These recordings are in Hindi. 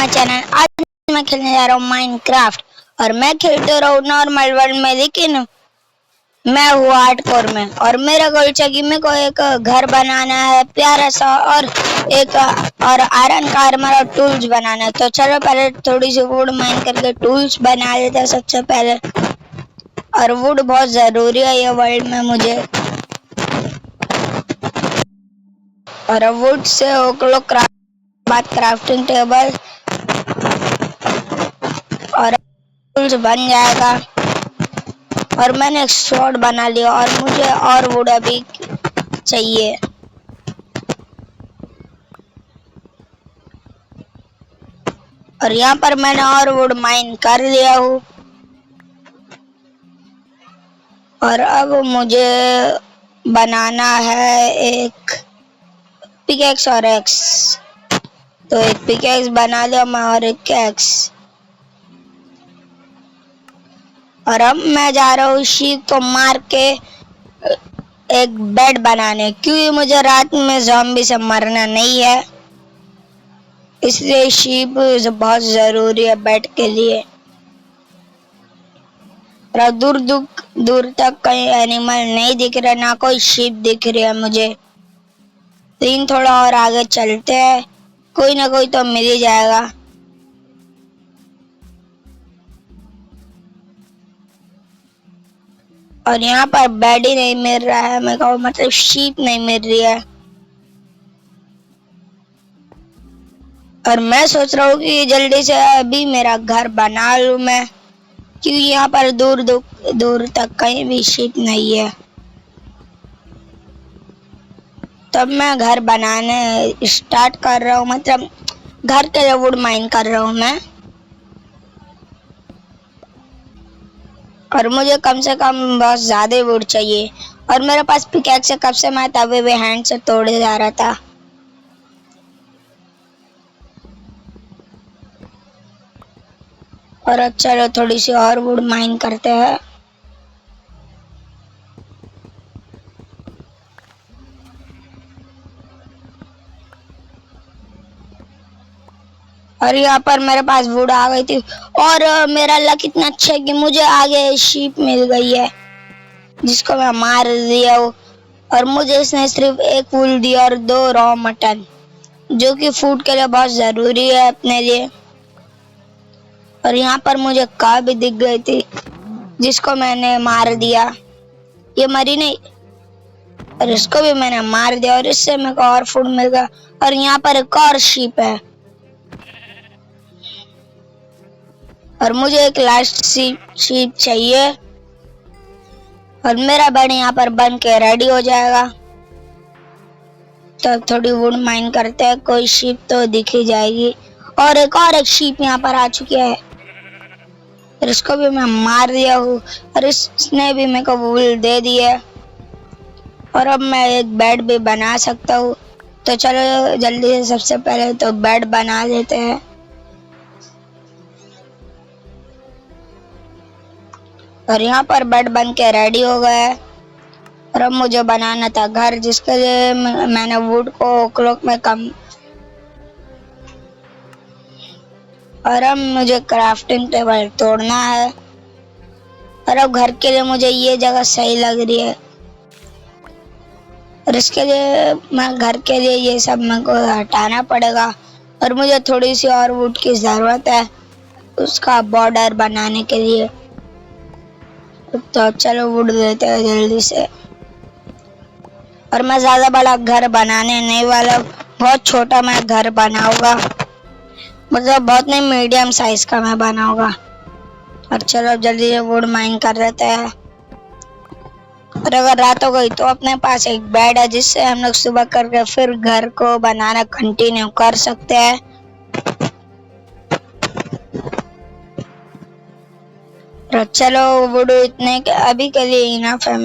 My channel. आज मैं खेलने जा रहा हूँ माइनक्राफ्ट और मैं खेलते रहा हूँ नॉर्मल वर्ल्ड में, लेकिन मैं हूँ हार्डकोर में और मेरा गोल है कि मेरे को एक घर बनाना है प्यारा सा और एक और आयरन का आर्मर और टूल्स बनाना है। तो चलो पहले थोड़ी सी वुड माइन करके टूल्स बना लेते हैं सबसे पहले। और वुड बहुत जरूरी है ये वर्ल्ड में मुझे। और वुड से ओकलो क्राफ्टिंग टेबल और टूल्स बन जाएगा। और मैंने एक स्वॉर्ड बना लिया और मुझे और वुड अभी चाहिए। और यहाँ पर मैंने और वुड माइन कर लिया हूँ। और अब मुझे बनाना है एक पिकेक्स और एक्स। तो एक पिकेक्स बना लिया मैं और एक एक्स। और अब मैं जा रहा हूँ शीप को मार के एक बेड बनाने, क्योंकि मुझे रात में ज़ॉम्बी से मरना नहीं है, इसलिए शीप बहुत जरूरी है बेड के लिए। और दूर दूर दूर तक कहीं एनिमल नहीं दिख रहा, ना कोई शीप दिख रही है मुझे। लेकिन थोड़ा और आगे चलते हैं, कोई ना कोई तो मिल ही जाएगा। और यहाँ पर बेड ही नहीं मिल रहा है मेरे को, मतलब शीप नहीं मिल रही है। और मैं सोच रहा हूँ कि जल्दी से अभी मेरा घर बना लूँ मैं, क्योंकि यहाँ पर दूर दूर दूर तक कहीं भी शीप नहीं है। तब मैं घर बनाने स्टार्ट कर रहा हूँ, मतलब घर के लिए वुड माइन कर रहा हूँ मैं। और मुझे कम से कम बहुत ज्यादा वुड चाहिए। और मेरे पास पिकैक्स से कब से मैं तवे भी हैंड से तोड़े जा रहा था। और अब चलो थोड़ी सी और वुड माइन करते हैं। और यहाँ पर मेरे पास वुड आ गई थी। और मेरा लक इतना अच्छा है कि मुझे आगे शीप मिल गई है, जिसको मैं मार दिया हूँ। और मुझे इसने सिर्फ एक वुल दिया और 2 रॉ मटन, जो कि फूड के लिए बहुत जरूरी है अपने लिए। और यहाँ पर मुझे कार भी दिख गई थी, जिसको मैंने मार दिया। ये मरी नहीं, और इसको भी मैंने मार दिया और इससे मेरे को और फूड मिल गया। और यहाँ पर एक और शीप है। और मुझे एक लास्ट शीप चाहिए। और मेरा बेड यहाँ पर बन के रेडी हो जाएगा। तो थोड़ी वुड माइन करते हैं, कोई शीप तो दिख ही जाएगी। और एक शीप यहाँ पर आ चुकी है, और इसको भी मैं मार दिया हूँ। और इसने भी मेरे को वुल दे दी है। और अब मैं एक बेड भी बना सकता हूँ। तो चलो जल्दी से सबसे पहले तो बेड बना लेते हैं। और यहाँ पर बेड बन के रेडी हो गया है। और अब मुझे बनाना था घर, जिसके लिए मैंने वुड को क्लॉक में कम। और अब मुझे क्राफ्टिंग टेबल तोड़ना है। और अब घर के लिए मुझे ये जगह सही लग रही है, और इसके लिए मैं घर के लिए ये सब मेरे को हटाना पड़ेगा। और मुझे थोड़ी सी और वुड की ज़रूरत है उसका बॉर्डर बनाने के लिए। तो चलो वुड देते हैं जल्दी से। और मैं ज़्यादा बड़ा घर बनाने नहीं वाला, बहुत छोटा मैं घर बनाऊंगा, मतलब बहुत नहीं, मीडियम साइज का मैं बनाऊंगा। और चलो अब जल्दी से वुड माइन कर लेते हैं। और अगर रात हो गई तो अपने पास एक बेड है, जिससे हम लोग सुबह करके फिर घर को बनाना कंटिन्यू कर सकते हैं। तो चलो वुड इतने के अभी के लिए इनफ है।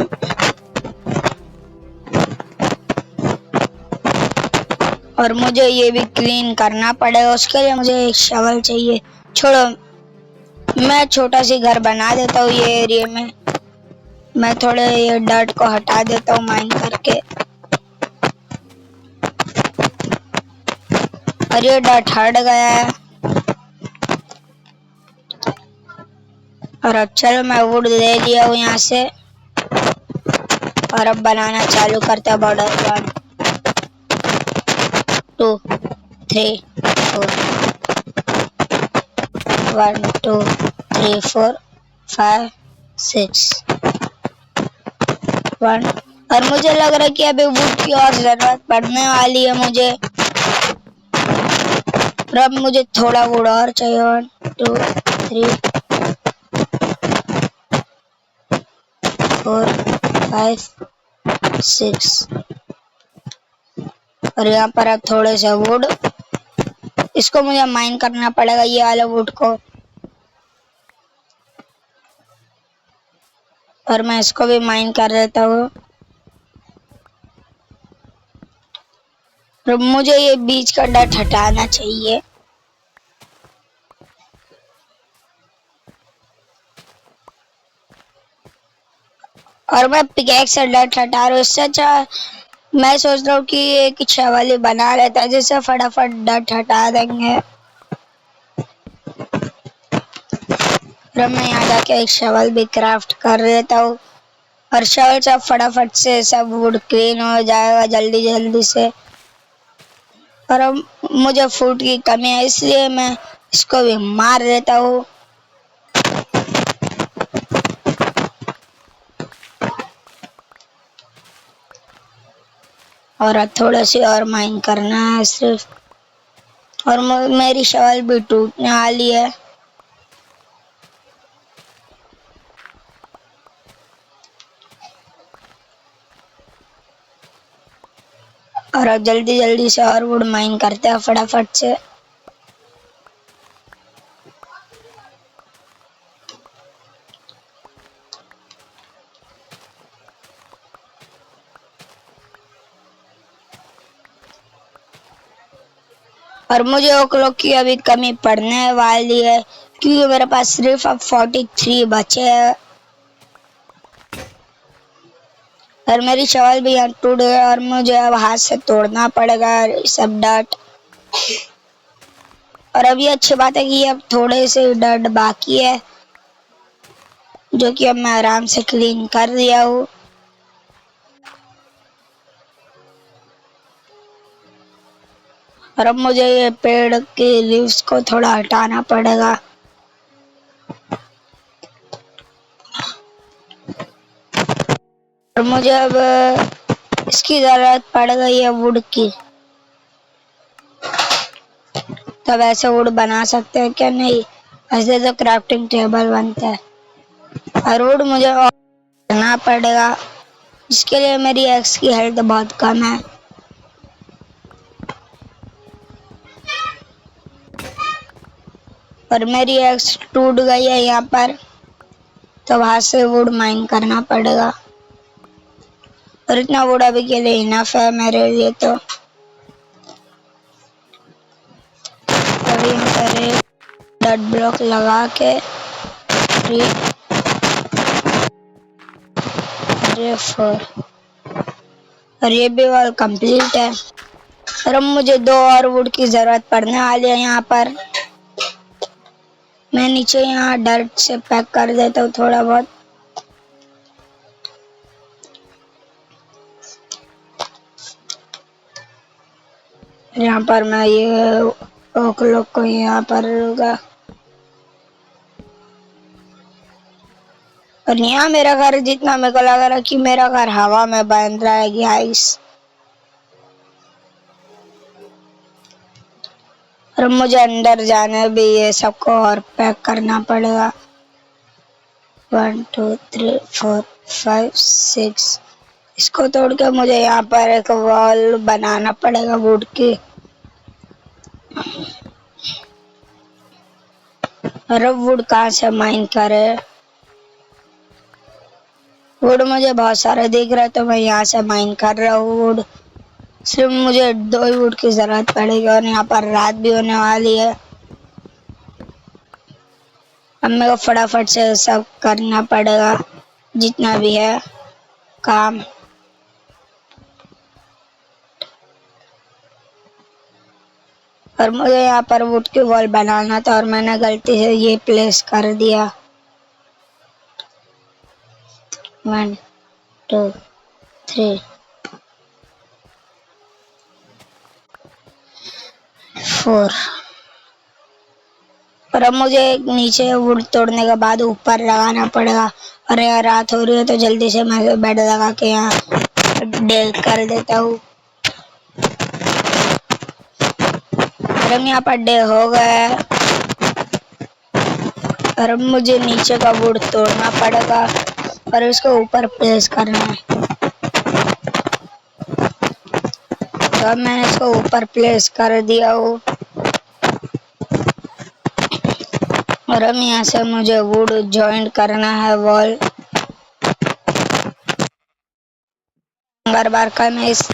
और मुझे ये भी क्लीन करना पड़ेगा, उसके लिए मुझे एक शवल चाहिए। छोड़ो, मैं छोटा सी घर बना देता हूँ ये एरिया में। मैं थोड़े ये डर्ट को हटा देता हूँ माइन करके। और ये डर्ट हट गया है। और अब चलो मैं वुड ले लिया हूँ यहाँ से और अब बनाना चालू करते हैं बॉर्डर। 1 2 3 4 1 2 3 4 5 6 1। और मुझे लग रहा है कि अभी वुड की और जरूरत पड़ने वाली है मुझे। और अब मुझे थोड़ा वुड और चाहिए। 1 2 3 4 5 6। और यहाँ पर अब थोड़े से वुड, इसको मुझे माइन करना पड़ेगा ये वाले वुड को। और मैं इसको भी माइन कर देता हूँ। तो मुझे ये बीच का डट हटाना चाहिए। और मैं पिकैक्स से डट हटा रहा हूँ। इससे अच्छा मैं सोच रहा हूँ कि एक शवल बना लेता है जिससे फटाफट डट हटा देंगे। और मैं यहाँ जाके एक शवल भी क्राफ्ट कर देता हूँ और शवल से फटाफट से सब वुड क्लीन हो जाएगा जल्दी जल्दी से। और अब मुझे फूड की कमी है इसलिए मैं इसको भी मार देता हूँ। और अब थोड़ा सी और माइन करना है सिर्फ। और मेरी शवल भी टूटने वाली है। और अब जल्दी जल्दी से और वुड माइन करते हैं फटाफट से। और मुझे ओकलों की अभी कमी पड़ने वाली है क्योंकि मेरे पास सिर्फ अब 43 बचे हैं। और मेरी शवल भी यहाँ टूट गई और मुझे अब हाथ से तोड़ना पड़ेगा सब डट। और अब ये अच्छी बात है कि अब थोड़े से डट बाकी है जो कि अब मैं आराम से क्लीन कर दिया हूँ। और अब मुझे ये पेड़ के लीव्स को थोड़ा हटाना पड़ेगा। और मुझे अब इसकी जरूरत पड़ गई है वुड की। तब ऐसे वुड बना सकते हैं क्या? नहीं, ऐसे तो क्राफ्टिंग टेबल बनता है। और वुड मुझे और करना पड़ेगा जिसके लिए मेरी एक्स की हेल्थ बहुत कम है। और मेरी एक्स टूट गई है यहाँ पर, तो वहां से वुड माइन करना पड़ेगा। और इतना वुड अभी के लिए इनफ है मेरे लिए। तो डट ब्लॉक लगा के 3 4 और ये भी वॉल कंप्लीट है। और अब मुझे 2 और वुड की जरूरत पड़ने वाली है यहाँ पर। मैं नीचे यहाँ डर्ट से पैक कर देता हूँ थोड़ा बहुत। यहाँ पर मैं ये ओक लोग को यहाँ पर होगा। और यहाँ मेरा घर जितना मेरे को लग रहा है कि मेरा घर हवा में बन रहा है गाइस। और मुझे अंदर जाने भी ये सबको और पैक करना पड़ेगा। 1 2 3 4 5 6। इसको तोड़ के मुझे यहाँ पर एक वॉल बनाना पड़ेगा वुड की। और अब वुड कहाँ से माइन करे? वुड मुझे बहुत सारे दिख रहा है तो मैं यहाँ से माइन कर रहा हूँ वुड। सिर्फ मुझे 2 ही वुड की जरूरत पड़ेगी और यहाँ पर रात भी होने वाली है। अब मेरे को फटाफट से सब करना पड़ेगा जितना भी है काम। और मुझे यहाँ पर वुड की वॉल बनाना था और मैंने गलती से ये प्लेस कर दिया। 1 2 3 4। और अब मुझे नीचे वुड तोड़ने के बाद ऊपर लगाना पड़ेगा। और यार रात हो रही है तो जल्दी से मैं बेड लगा के यहाँ डे कर देता हूँ। और अब यहाँ पर डे हो गया है। और अब मुझे नीचे का वुड तोड़ना पड़ेगा और इसको ऊपर प्लेस करना है। तो अब मैंने इसको ऊपर प्लेस कर दिया हो। और अब यहाँ से मुझे वुड जॉइंट करना है वॉल। हर बार का मैं इस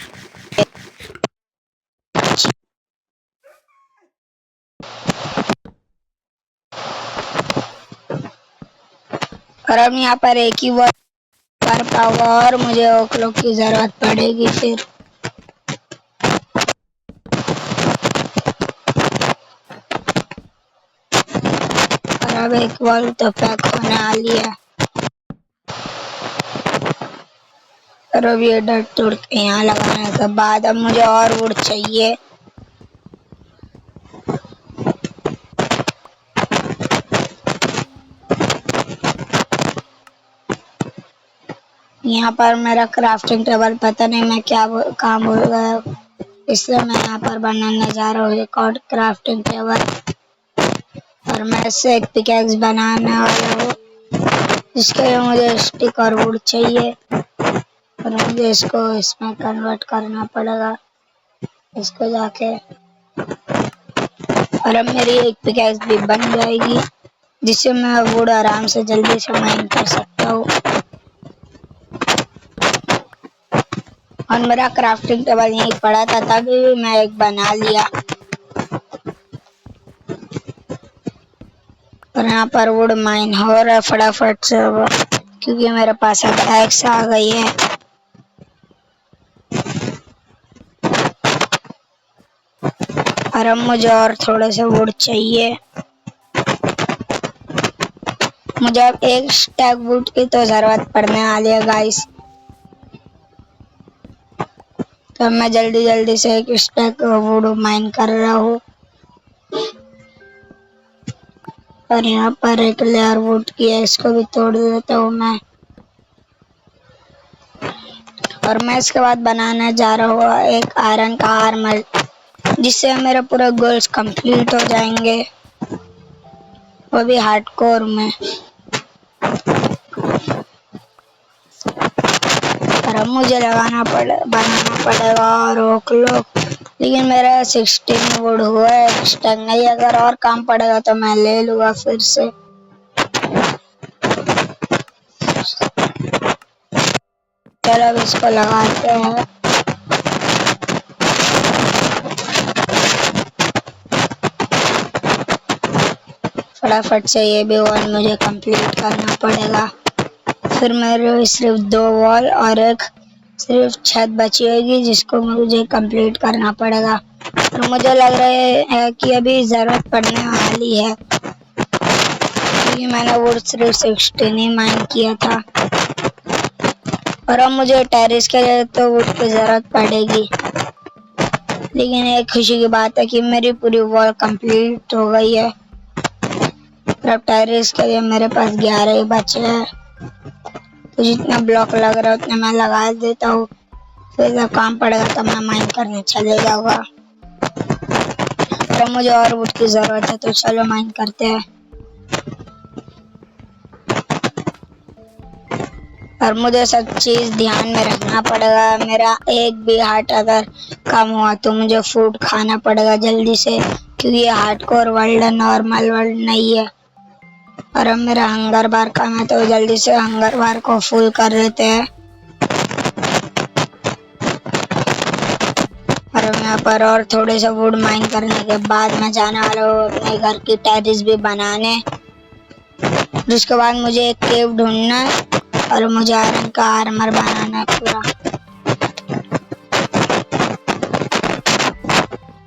और अब यहाँ पर एक ही वॉल कर पाऊंगा और मुझे ओकलों की जरूरत पड़ेगी फिर। और अब एक वॉल तो पैक होने वाली है। और अब ये डट तोड़ के यहाँ लगाने के बाद अब मुझे और वुड चाहिए। यहाँ पर मेरा क्राफ्टिंग टेबल पता नहीं मैं क्या काम भूल गया, इसलिए मैं यहाँ पर बनाने जा रहा हूँ एक और क्राफ्टिंग टेबल। और मैं इससे एक पिकैक्स बनाने वाला हूँ, जिसके लिए मुझे स्टिक और वुड चाहिए। और मुझे इसको इसमें कन्वर्ट करना पड़ेगा, इसको जाके। और अब मेरी एक पिकैक्स भी बन जाएगी, जिससे मैं वुड आराम से जल्दी से माइन कर सकता हूँ। और मेरा क्राफ्टिंग टेबल यहीं पड़ा था, तभी भी मैं एक बना लिया। और यहाँ पर वुड माइन हो रहा है फटाफट से, क्योंकि मेरे पास अब एक्स आ गई है। और अब मुझे और थोड़े से वुड चाहिए। मुझे अब एक स्टैक वुड की तो जरूरत पड़ने वाली है गाइस। तो मैं जल्दी जल्दी से एक स्टैक वुड माइन कर रहा हूँ। और यहाँ पर एक लेयर वुड की है, इसको भी तोड़ देता हूँ मैं। और मैं इसके बाद बनाने जा रहा हूँ एक आयरन का आर्मर, जिससे मेरे पूरे गोल्स कंप्लीट हो जाएंगे, वो भी हार्डकोर में। और अब मुझे बनाना पड़ेगा रोक लो। लेकिन मेरा 16 वुड हुआ है स्टैक नहीं, अगर और काम पड़ेगा तो मैं ले लूँगा फिर से। चलो अब इसको लगाते हैं। फटाफट से ये भी वॉल मुझे कंप्लीट करना पड़ेगा। फिर मेरे सिर्फ 2 वॉल और एक सिर्फ छत बची होगी, जिसको मुझे कंप्लीट करना पड़ेगा। और मुझे लग रहा है कि अभी ज़रूरत पड़ने वाली है, क्योंकि मैंने वुड सिर्फ 16 ही माइन किया था। और अब मुझे टेरेस के लिए तो वुड की ज़रूरत पड़ेगी। लेकिन एक खुशी की बात है कि मेरी पूरी वॉल कंप्लीट हो गई है। अब टेरेस के लिए मेरे पास 11 ही बचे हैं, तो जितना ब्लॉक लग रहा है उतना मैं लगा देता हूँ। फिर जब काम पड़ेगा तब मैं माइन करने चले जाऊँगा। तो मुझे और वुड की ज़रूरत है, तो चलो माइन करते हैं। और मुझे सब चीज़ ध्यान में रखना पड़ेगा। मेरा एक भी हार्ट अगर कम हुआ तो मुझे फूड खाना पड़ेगा जल्दी से, क्योंकि ये हार्डकोर वर्ल्ड है, नॉर्मल वर्ल्ड नहीं है। और अब मेरा हंगर बार कम है, तो जल्दी से हंगर बार को फुल कर देते हैं। और अब यहाँ पर और थोड़े से वुड माइन करने के बाद मैं जाने वाला हूँ अपने घर की टेरेस भी बनाने। जिसके बाद मुझे एक केव ढूंढना है और मुझे आयरन का आर्मर बनाना है पूरा।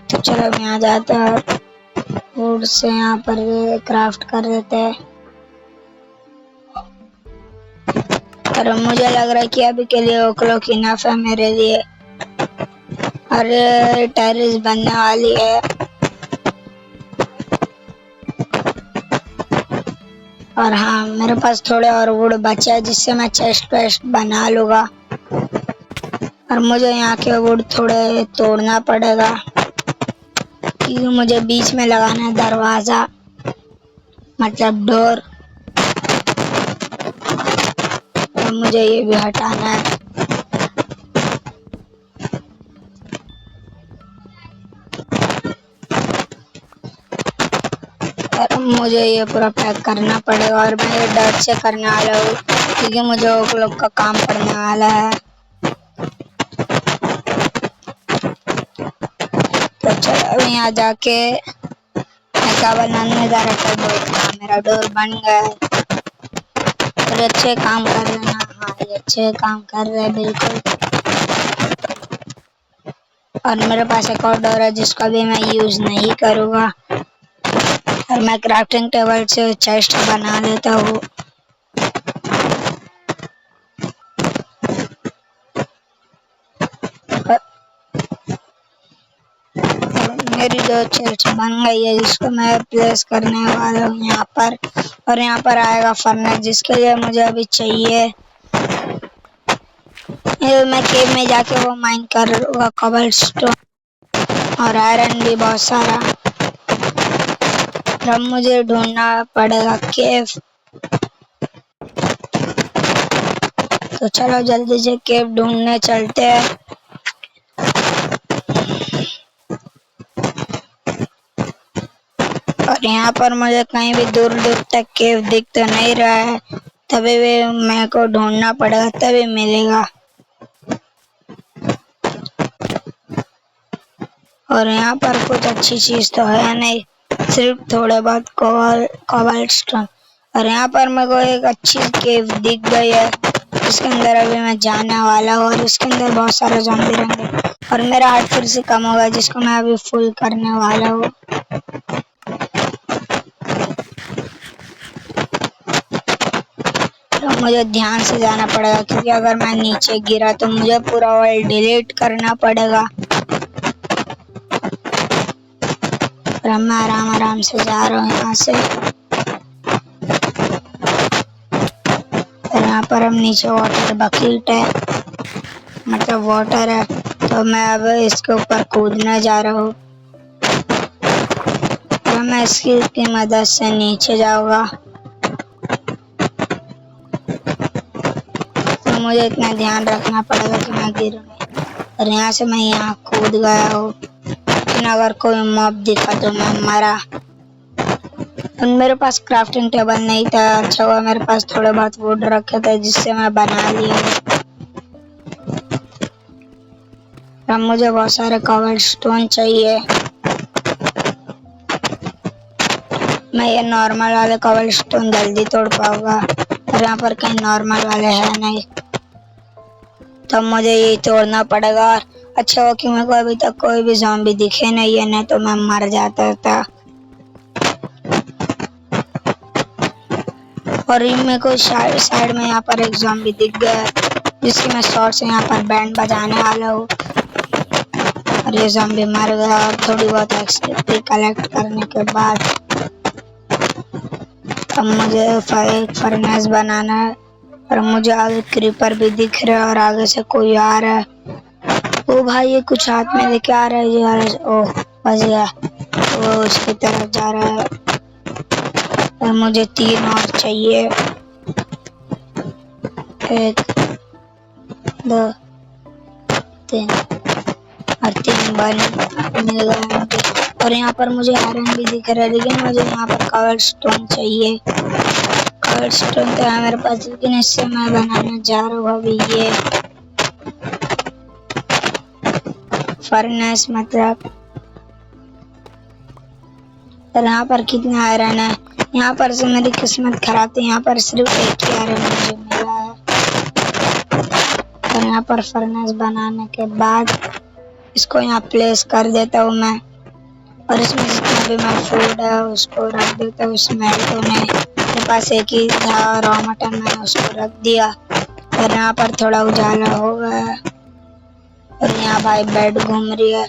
तो चलो अब यहाँ जाते हैं, वुड से यहाँ पर क्राफ्ट कर देते हैं। और मुझे लग रहा है कि अभी के लिए ओक्लॉक इनफ है मेरे लिए। अरे टेरेस बनने वाली है। और हाँ, मेरे पास थोड़े और वुड बचा है जिससे मैं चेस्ट वेस्ट बना लूंगा। और मुझे यहाँ के वुड थोड़े तोड़ना पड़ेगा क्योंकि मुझे बीच में लगाना है दरवाजा, मतलब डोर। और मुझे ये भी हटाना है। और मुझे ये पूरा पैक करना पड़ेगा और मैं ये डर्ट से करने वाला हूँ क्योंकि मुझे वो लोग का काम पड़ने वाला है। तो चलो अभी यहाँ जाके मैं क्या बनाने जा रहा था, डोर का। मेरा डोर बन गया है और अच्छे काम कर रहे हैं। हाँ, ये अच्छे काम कर रहे हैं बिल्कुल। और मेरे पास एक और डोर है जिसका भी मैं यूज नहीं करूँगा। और मैं क्राफ्टिंग टेबल से चेस्ट बना लेता हूँ। मेरी दो चेस्ट बन गई है जिसको मैं प्लेस करने वाला हूँ यहाँ पर। और यहाँ पर आएगा फर्नेस जिसके लिए मुझे अभी चाहिए। मैं केव में जाके वो माइन करूँगा कोबलस्टोन और आयरन भी बहुत सारा। अब मुझे ढूंढना पड़ेगा केव। तो चलो जल्दी से केव ढूंढने चलते हैं। और यहाँ पर मुझे कहीं भी दूर दूर तक केव दिख तो नहीं रहा है, तभी भी मेरे को ढूंढना पड़ेगा, तभी मिलेगा। और यहाँ पर कुछ अच्छी चीज तो है नहीं, सिर्फ थोड़े बहुत कोबलस्टोन। और यहाँ पर मेरे को एक अच्छी केव दिख गई है जिसके अंदर अभी मैं जाने वाला हूँ। और इसके अंदर बहुत सारे ज़ॉम्बी रहेंगे और मेरा हार्ट फिर से कम होगा जिसको मैं अभी फुल करने वाला हूँ। तो मुझे ध्यान से जाना पड़ेगा क्योंकि अगर मैं नीचे गिरा तो मुझे पूरा वर्ल्ड डिलीट करना पड़ेगा। और मैं आराम आराम से जा रहा हूँ यहाँ से। और यहाँ पर हम नीचे वाटर बकेट है, मतलब वाटर है, तो मैं अब इसके ऊपर कूदने जा रहा हूँ। तो मैं इसकी मदद से नीचे जाऊंगा। तो मुझे इतना ध्यान रखना पड़ेगा कि मैं गिरूं नहीं। और यहाँ से मैं यहाँ कूद गया हूँ, लेकिन अगर कोई मॉब दिखा तो मैं मरा। और मेरे पास क्राफ्टिंग टेबल नहीं था। अच्छा हुआ मेरे पास थोड़े बहुत वुड रखे थे जिससे मैं बना लिया। अब मुझे बहुत सारे कोबलस्टोन चाहिए। मैं ये नॉर्मल वाले कोबलस्टोन जल्दी तोड़ पाऊंगा और यहाँ पर कहीं नॉर्मल वाले है नहीं, तो मुझे ये तोड़ना पड़ेगा। और अच्छा हो कि मेरे को अभी तक कोई भी ज़ॉम्बी दिखे नहीं है, नहीं तो मैं मर जाता था। और मेरे को साइड में यहाँ पर एक ज़ॉम्बी दिख गया जिसकी मैं शॉर्ट से यहाँ पर बैंड बजाने वाला हूँ। और ये ज़ॉम्बी मर गया। और थोड़ी बहुत एक्सपी कलेक्ट करने के बाद अब मुझे फर्नेस बनाना है। और मुझे आगे क्रीपर भी दिख रहा है और आगे से कोई आ रहा है। ओ भाई, ये कुछ हाथ में लेके आ रहा है। ये आ रहा है। ओह, बच गया। वो उसकी तरफ जा रहा है। और मुझे 3 और चाहिए। 1 2 3 और 3 बन मिल गया मुझे। और यहाँ पर मुझे आयरन भी दिख रहा है, लेकिन मुझे यहाँ पर कोबलस्टोन चाहिए। कोबलस्टोन तो है मेरे पास, लेकिन इससे मैं बनाने जा रहा हूँ अभी ये फर्नेस, मतलब। और यहाँ पर कितना आयरन है। यहाँ पर से मेरी किस्मत खराब थी, यहाँ पर सिर्फ 1 ही आयरन मुझे मिला है। और यहाँ पर फर्नेस बनाने के बाद इसको यहाँ प्लेस कर देता हूँ मैं। और इसमें जितना भी मैं फूड है उसको रख देता हूँ इसमें। तो मेरे पास एक ही था रॉ मटन, मैंने उसको रख दिया। और यहाँ पर थोड़ा उजाला हो गया है और यहाँ भाई बेड घूम रही है।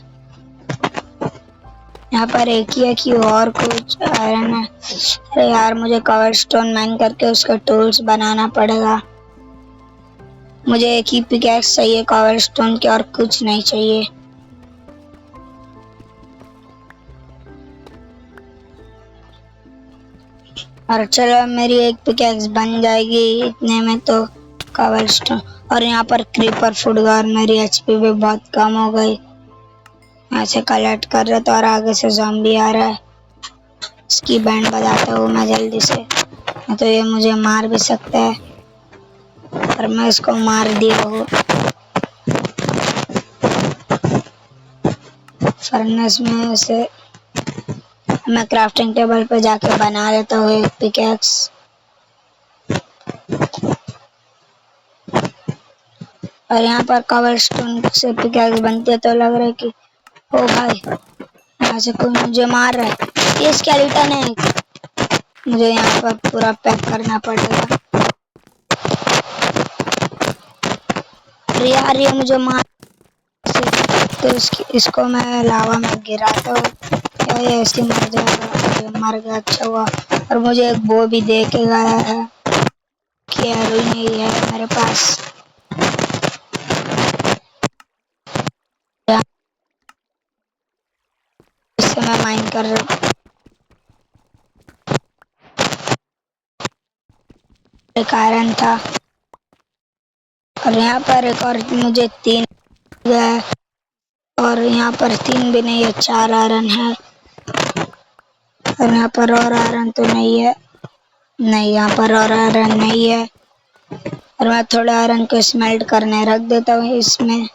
यहाँ पर एक ही है कि और कुछ आयरन है। अरे यार मुझे कवर स्टोन माइन करके उसके टूल्स बनाना पड़ेगा। मुझे एक ही पिकैक्स चाहिए कवर स्टोन के और कुछ नहीं चाहिए। और चलो मेरी एक पिकैक्स बन जाएगी इतने में तो कवर स्टोन। और यहाँ पर क्रीपर फूट गया और मेरी एचपी भी बहुत कम हो गई। ऐसे कलेक्ट कर रहे तो और आगे से ज़ॉम्बी आ रहा है। इसकी बैंड बजाता हूँ मैं जल्दी से, तो ये मुझे मार भी सकता है और मैं इसको मार दिया हूँ। फर्नेस में से मैं क्राफ्टिंग टेबल पे जाके बना लेता हूँ एक पिकैक्स। और यहाँ पर कवर स्टोन से पिकैक्स बनती है तो लग रहा है कि ओ भाई यहाँ से कोई मुझे मार रहा है। ये स्केलेटन है। मुझे यहाँ पर पूरा पैक करना पड़ेगा। यार ये मुझे मार तो इसको मैं लावा में गिराता हूँ। ये ऐसे मर जाएगा। ये मर गया, अच्छा हुआ। और मुझे एक बो भी दे के गया है कि एरो नहीं है मेरे पास। इससे मैं माइन कर रहा हूँ। एक आयरन था और यहाँ पर एक और मुझे 3 है और यहाँ पर 3 भी नहीं है, 4 आयरन है। और यहाँ पर और आयरन तो नहीं है। नहीं, यहाँ पर और आयरन नहीं है। और मैं थोड़ा आयरन को स्मेल्ट करने रख देता हूँ। इसमें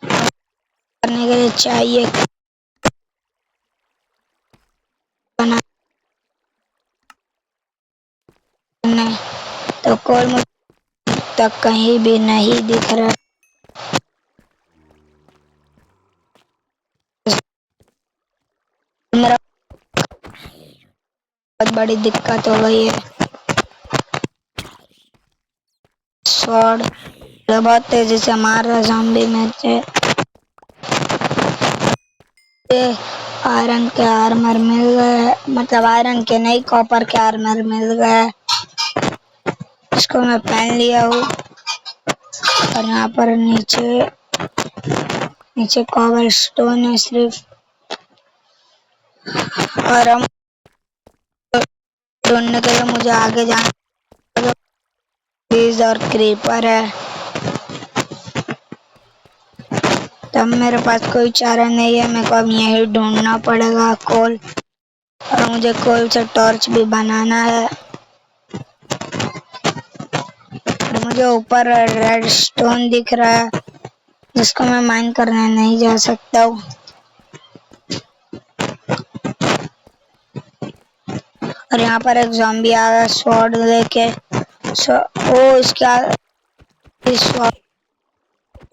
करने के लिए चाहिए बना तो कोल मुझे तक कहीं भी नहीं दिख रहा। मेरा बहुत बड़ी दिक्कत हो गई है। स्वॉर्ड बहुत तेजी से मार रहा ज़ॉम्बी में से। आयरन के आर्मर मिल गए, मतलब आयरन के नहीं कॉपर के आर्मर मिल गए। इसको मैं पहन लिया हूँ। और यहाँ पर नीचे कॉपर स्टोन है सिर्फ। और हम ढूंढने के लिए मुझे आगे जाना प्लीज। और क्रीपर है तब मेरे पास कोई चारा नहीं है। मेरे को अब यही ढूंढना पड़ेगा कोल। और मुझे कोल से टॉर्च भी बनाना है। और मुझे ऊपर रेड स्टोन दिख रहा है जिसको मैं माइन करने नहीं जा सकता हूँ। और यहाँ पर एक ज़ॉम्बी आ गया स्वॉर्ड लेके। ओ इसका स्वॉर्ड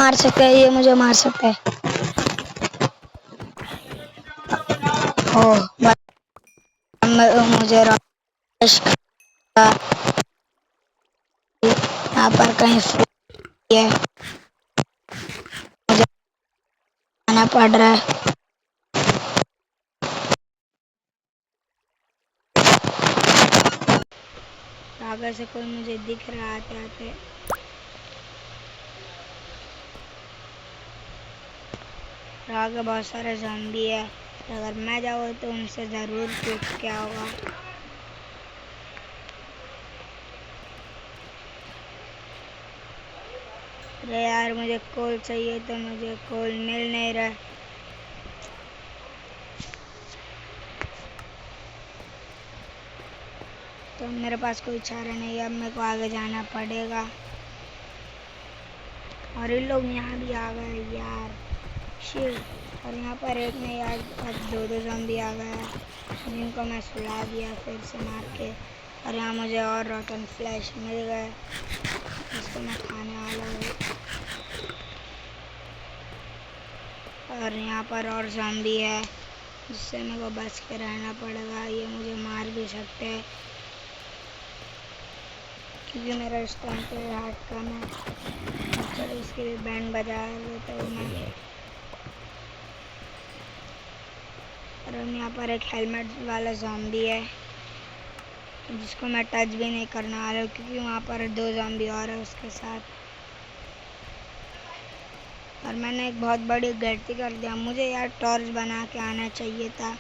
मार सकता है, ये मुझे मार सकता है। ओह मुझे यहाँ पर कहीं है, मुझे आना पड़ रहा है। आगे से कोई मुझे दिख रहा आते आते। आगे बहुत सारे ज़ॉम्बी है। अगर मैं जाऊँ तो उनसे ज़रूर पूछ क्या होगा। अरे यार मुझे कोल चाहिए तो मुझे कोल मिल नहीं रहा। तो मेरे पास कोई चारा नहीं है। अब मेरे को आगे जाना पड़ेगा। और इन लोग यहाँ भी आ गए यार, शिट। और यहाँ पर एक नहीं यार, अब 2 ज़ॉम्बी आ गए जिनको मैं सुला दिया फिर से मार के। और यहाँ मुझे और रॉटन फ्लैश मिल गए जिसको मैं खाने वाला हूँ। और यहाँ पर और ज़ॉम्बी है जिससे मेरे को बच के रहना पड़ेगा। ये मुझे मार भी सकते हैं क्योंकि मेरा इस टाइम पे हार्ट कम है। चलो इसके लिए बैंड बजा लेता हूँ मैं। और यहाँ पर एक हेलमेट वाला ज़ॉम्बी है जिसको मैं टच भी नहीं करने वाला हूँ, क्योंकि वहाँ पर 2 ज़ॉम्बी और है उसके साथ। और मैंने एक बहुत बड़ी गलती कर दिया, मुझे यार टॉर्च बना के आना चाहिए था।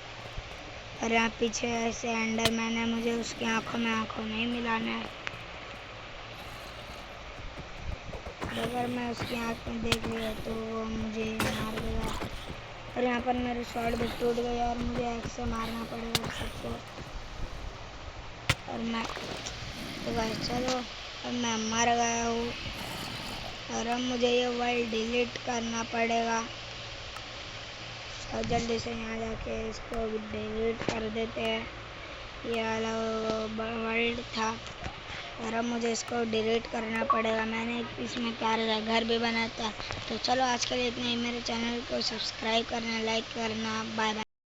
और यहाँ पीछे ऐसे एंडरमैन है, मुझे उसकी आंखों में आंखों नहीं मिलाना है। अगर मैं उसकी आंख में देख लिया तो वो मुझे मार देगा। और यहाँ पर मेरी शॉट भी टूट गई और मुझे एक्स से मारना पड़ेगा सबको। और मैं तो गाइस चलो, अब मैं मर गया हूँ और अब मुझे ये वर्ल्ड डिलीट करना पड़ेगा। और जल्दी से यहाँ जाके इसको डिलीट कर देते हैं। ये वाला वर्ल्ड था और अब मुझे इसको डिलीट करना पड़ेगा। मैंने इसमें प्यारा सा घर भी बनाया था। तो चलो आज के लिए इतना ही। मेरे चैनल को सब्सक्राइब करना, लाइक करना। Bye bye.